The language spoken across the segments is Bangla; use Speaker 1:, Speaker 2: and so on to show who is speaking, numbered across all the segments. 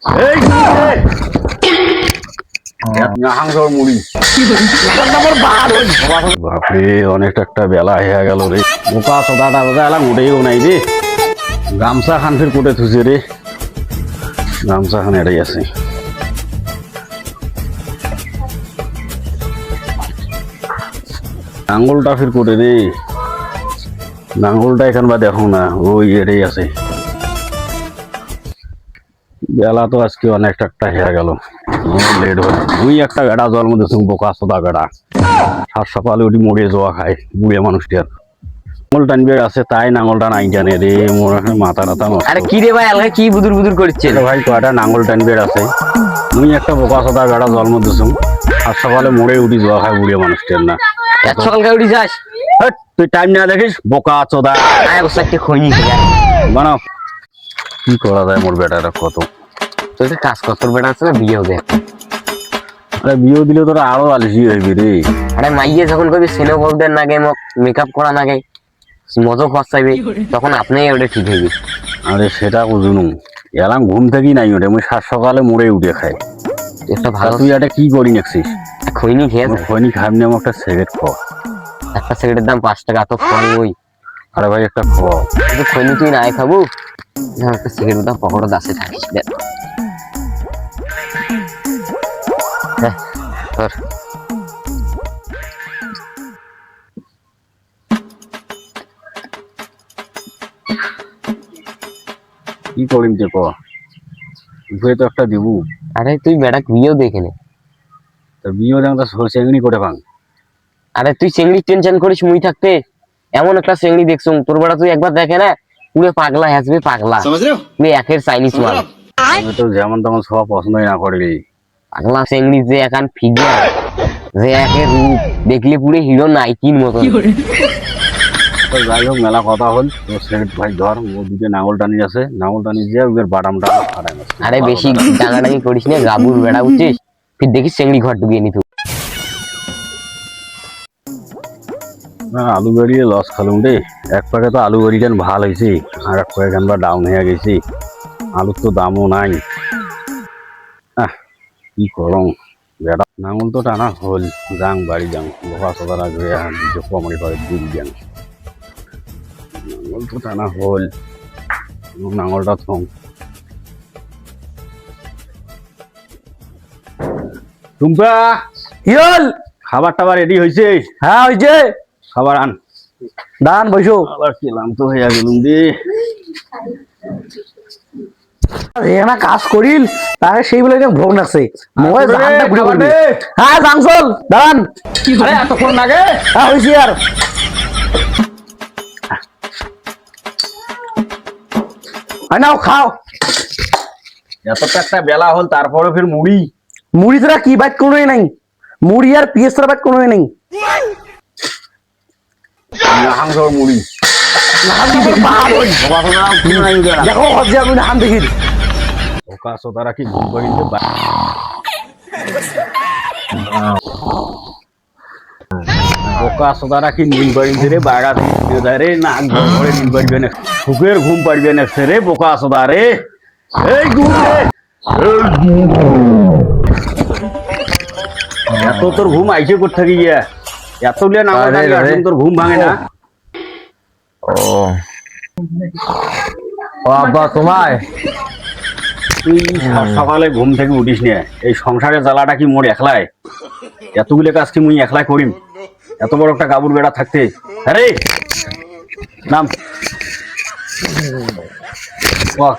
Speaker 1: এই হাঁসর মুড়ি বাপরে অনেকটা একটা বেলা হয়ে গেল রে। বোকা সদাটা বোঝা এলাম উঠেও নাই রে। গামছা খান ফের কোটে থুছে রে। গামছা খান এটাই আছে। নাঙ্গলটা ফের কোটে রে। নাঙ্গলটা এখান বা দেখো না, ওই এটাই আছে। বেলা তো আজকে অনেকটা একটা হয়ে গেল, লেট হয়ে। ওই একটা বেড়া জল মধ্যে বোকা সদা বেড়া সাত সকালে ওটি মরে যাওয়া খায় বুড়িয়া মানুষটি। আর নাঙ্গল টানবে আছে তাই নাঙ্গলটা নাই জানে রে। মোর মাথা রাতা নষ্ট।
Speaker 2: আরে কি রে ভাই, আলগা কি বুদুর বুদুর করছে
Speaker 1: ভাই কয়টা নাঙ্গল টানবে আছে। মুই একটা বোকা সদা বেড়া জল মধ্যে সাত সকালে মরে উঠি যাওয়া খায় বুড়িয়া মানুষটির না।
Speaker 2: এত সকালকে উঠি যাস?
Speaker 1: তুই টাইম না দেখিস বোকা চোদা।
Speaker 2: একটা খৈনি
Speaker 1: বানাও কি করা যায় মোর বেটারা কত।
Speaker 2: তোর কাজ কত বেড়া আছে না, বিয়ে হবে।
Speaker 1: আরে বিয়ে দিলে তোরা আরো আলসি হইবি রে।
Speaker 2: আরে মাইয়ে যখন কবি সিনো বলদের নাগে মেকআপ করা নাগে মজা খসাইবে, তখন আপনি ওটা ঠিক হইবে।
Speaker 1: আরে সেটা বুঝুনু, এলাম ঘুম থেকেই নাই ওঠে। মুই সাত সকালে মরে উঠে খাই।
Speaker 2: একটা ভালো
Speaker 1: তুই এটা কি করি নেছিস?
Speaker 2: খৈনি খেয়ে
Speaker 1: খৈনি খাবি না, একটা সিগারেট খাওয়া।
Speaker 2: একটা সিগারেটের দাম 5 টাকা, তো কম ওই।
Speaker 1: আরে ভাই একটা খাওয়া।
Speaker 2: কিন্তু খৈনি তুই নাই খাবো, একটা সিগারেটের দাম পকেটে দাসে থাকিস। ধর
Speaker 1: কি করিম যে কয়া, উঠে তো একটা দিবু।
Speaker 2: আরে তুই বেটা বিয়েও দেখে নে।
Speaker 1: তোর বিয়ে দেখ চেংড়ি করে ভাঙ।
Speaker 2: আরে তুই চেংড়ি টেনশন করিস মুই থাকতে? এমন একটা চেংড়ি দেখছ তোর বেটা তুই একবার দেখে না, পুরো পাগলা হ্যাসবে পাগলা। তুই একের চাইনিজ মাল।
Speaker 1: আমি তো যেমন তেমন সব পছন্দই না করি।
Speaker 2: পাগলা চেংড়ি যে একান ফিগার, যে একের রূপ দেখলে পুরো হিরো নাইকির মতো।
Speaker 1: যাই হোক মেলা কথা হল। তোর সেট ভাই ধর, ওর দিকে নাঙল টানি আছে, নাঙল টানি দিয়ে ওদের বাদামটা ফাটাই।
Speaker 2: আরে বেশি ডাঙাডাঙি করিস না, গাবুর বেড়া উঠিস, ফির দেখিস চেংড়ি ঘর ঢুকিয়ে নিত।
Speaker 1: আলু গাড়িয়ে লস খালুম রে। এক পাকে তো আলু গাড়ি গান ভাল হয়েছে, আর এক পাকে গান বা ডাউন হয়ে গেছি। আলুর তো দামও নাই। কি করম বেটা। নাঙল তো টানা হল, যাং বাড়ি যাং। লোহা সদারা ঘুরে কমারি করে দূর যাং। নাঙল তো টানা হল, নাঙলটা থং। টুম্পা
Speaker 3: কি হল?
Speaker 1: খাবার টাবার রেডি হয়েছে?
Speaker 3: হ্যাঁ হয়েছে।
Speaker 1: খাবার আন।
Speaker 3: দান বসো।
Speaker 1: আবার খেলাম তো হইয়া গেলুম রে।
Speaker 3: এখানে কাজ করিল তারে সেই বলে ভ্রমণ আছে মোবাইল জানটা ঘুরে পড়বে। হ্যাঁ জাংসল দান।
Speaker 1: আরে এতক্ষণ লাগে?
Speaker 3: হ্যাঁ হয়েছে আর নাও খাও।
Speaker 1: এতটা একটা বেলা হল, তারপরে ফির মুড়ি।
Speaker 3: মুড়ি ছাড়া কি বাইক কোনোই নাই। মুড়ি আর পিএস ছাড়া বাইক কোনোই নাই।
Speaker 1: হাঁসর মুড়ি
Speaker 3: দেখো হচ্ছে আমি হাম দেখি।
Speaker 1: ওকা সোতারা কি ঘুম পাড়িতে ওকা সোতারা কি নীল বাড়িতে রে বাগা রে না ঘরে নীল পাড়বে না, সুখের ঘুম পাড়বে না রে বোকা সোদা রে। এই ঘুম রে, এত তোর ঘুম আইসে করতে থাকি গিয়া। এত লিয়া না তোর ঘুম ভাঙে না।
Speaker 3: ও আব্বা তোমায়
Speaker 1: তুই সকালে ঘুম থেকে উঠিস না, এই সংসারের জ্বালাটা কি মোর একলাই? এতগুলো কাজ কি মুই একলাই করিম? এত বড় একটা গাবুর বেড়া থাকতে। আরে নাম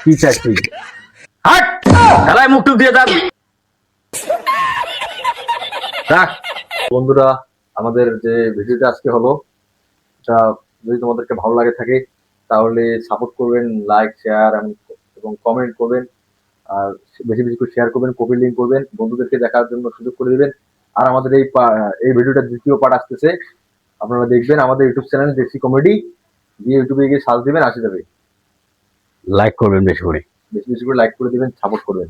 Speaker 1: কি চাস তুই? হাট খেলায় মুখ টুক দিয়ে যান।
Speaker 4: বন্ধুরা, আমাদের যে ভিডিওটা আজকে হলো, এটা যদি তোমাদেরকে ভালো লাগে থাকে তাহলে সাপোর্ট করবেন, লাইক শেয়ার এবং কমেন্ট করবেন। আর বেশি বেশি করে শেয়ার করবেন, কপি লিঙ্ক করবেন, বন্ধুদেরকে দেখার জন্য সুযোগ করে দিবেন। আর আমাদের এই ভিডিওটার দ্বিতীয় পার্ট আসতেছে, আপনারা দেখবেন আমাদের ইউটিউব চ্যানেল দেখছি কমেডি দিয়ে ইউটিউবে গিয়ে সার্চ দিবেন, আসে যাবে।
Speaker 1: লাইক করবেন বেশি করে,
Speaker 4: বেশি বেশি করে লাইক করে দিবেন, সাপোর্ট করবেন।